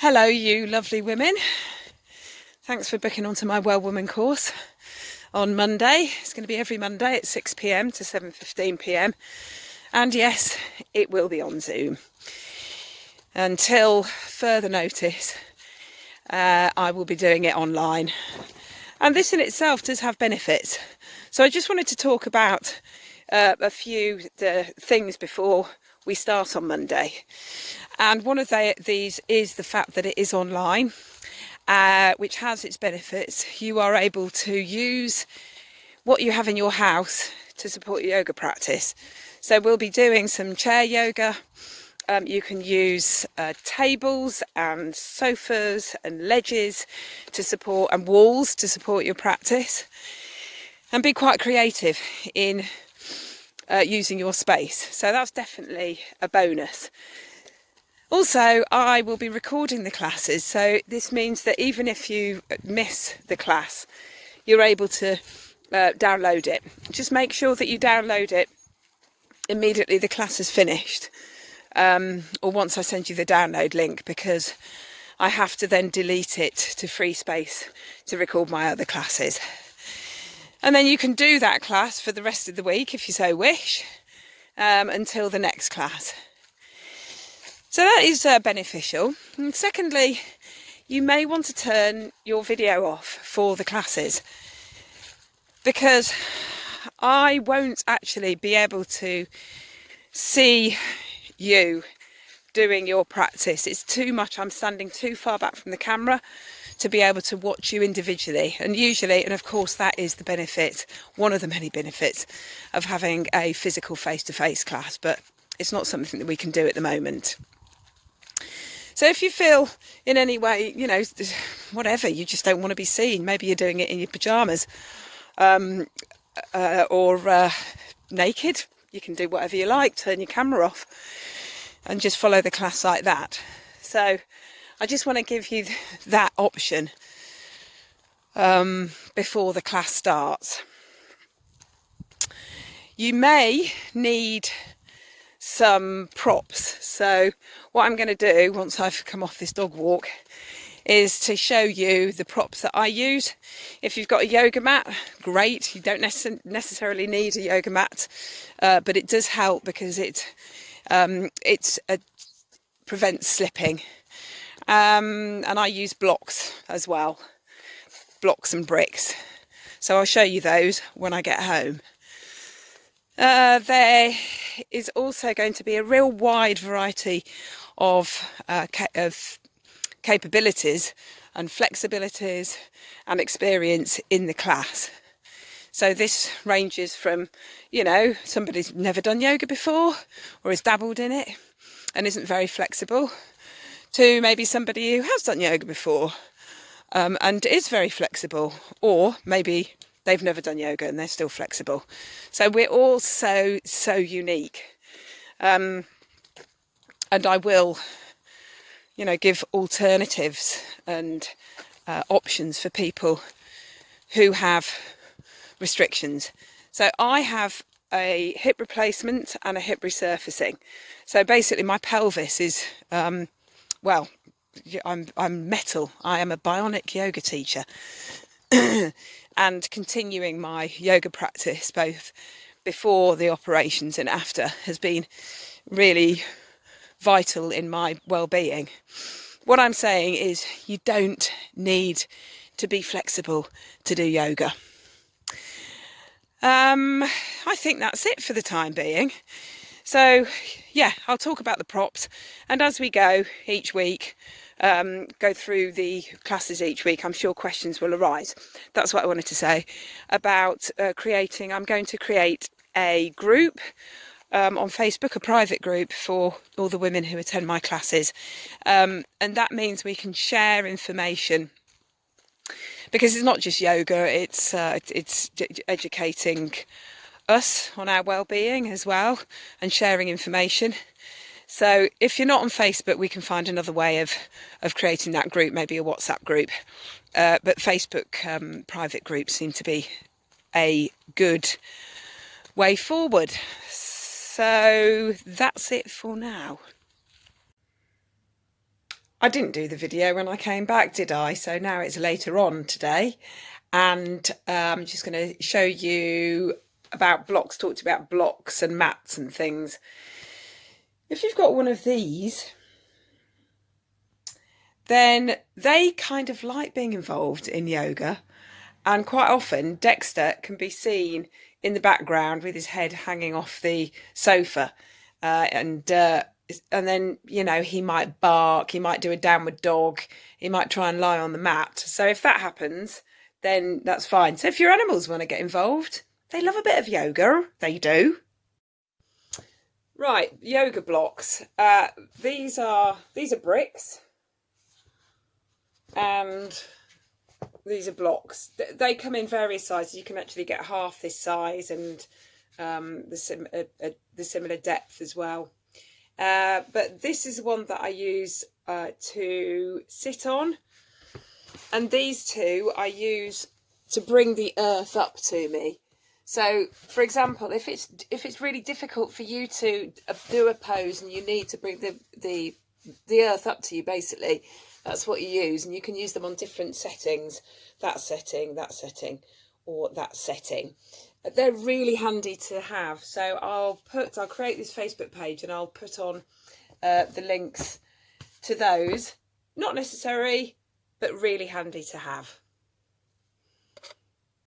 Hello, you lovely women. Thanks for booking onto my Well Woman course on Monday. It's going to be every Monday at 6 p.m. to 7:15 p.m. And yes, it will be on Zoom. Until further notice, I will be doing it online. And this in itself does have benefits. So I just wanted to talk about a few things before we start on Monday. And one of these is the fact that it is online, which has its benefits. You are able to use what you have in your house to support your yoga practice. So we'll be doing some chair yoga. You can use tables and sofas and ledges to support, and walls to support your practice, and be quite creative in using your space. So that's definitely a bonus. Also, I will be recording the classes, so this means that even if you miss the class, you're able to download it. Just make sure that you download it immediately the class is finished, or once I send you the download link, because I have to then delete it to free space to record my other classes. And then you can do that class for the rest of the week if you so wish, until the next class. So that is beneficial. And secondly, you may want to turn your video off for the classes, because I won't actually be able to see you doing your practice. It's too much. I'm standing too far back from the camera to be able to watch you individually. And usually, and of course that is the benefit, one of the many benefits of having a physical face-to-face class, but it's not something that we can do at the moment. So if you feel in any way, whatever, you just don't want to be seen, maybe you're doing it in your pyjamas, or naked, you can do whatever you like, turn your camera off and just follow the class like that. So I just want to give you that option before the class starts. You may need some props. So what I'm going to do once I've come off this dog walk is to show you the props that I use. If you've got a yoga mat, great. You don't necessarily need a yoga mat, but it does help because it prevents slipping. And I use blocks as well, blocks and bricks. So I'll show you those when I get home. There is also going to be a real wide variety of capabilities and flexibilities and experience in the class. So this ranges from, somebody's never done yoga before or has dabbled in it and isn't very flexible, to maybe somebody who has done yoga before and is very flexible, or maybe they've never done yoga and they're still flexible. So we're all so unique. And I will, give alternatives and options for people who have restrictions. So I have a hip replacement and a hip resurfacing. So basically my pelvis is, I'm metal. I am a bionic yoga teacher. And continuing my yoga practice both before the operations and after has been really vital in my well-being. What I'm saying is you don't need to be flexible to do yoga. I think that's it for the time being. So yeah, I'll talk about the props, and as we go each week, go through the classes each week, I'm sure questions will arise. That's what I wanted to say about creating. I'm going to create a group on Facebook, a private group for all the women who attend my classes, and that means we can share information, because it's not just yoga, it's educating us on our well-being as well, and sharing information. So if you're not on Facebook, we can find another way of creating that group, maybe a WhatsApp group. But Facebook private groups seem to be a good way forward. So that's it for now. I didn't do the video when I came back, did I? So now it's later on today, and I'm just going to show you about blocks, talk to you about blocks and mats and things. If you've got one of these, then they kind of like being involved in yoga, and quite often Dexter can be seen in the background with his head hanging off the sofa, and then, you know, he might bark, he might do a downward dog, he might try and lie on the mat. So if that happens, then that's fine. So if your animals want to get involved, they love a bit of yoga, they do. Right, yoga blocks. These are bricks, and these are blocks. They come in various sizes. You can actually get half this size and the similar depth as well. But this is the one that I use to sit on, and these two I use to bring the earth up to me. So, for example, if it's really difficult for you to do a pose and you need to bring the earth up to you, basically, that's what you use, and you can use them on different settings. That setting, or that setting. They're really handy to have. So I'll create this Facebook page and I'll put on the links to those. Not necessary, but really handy to have.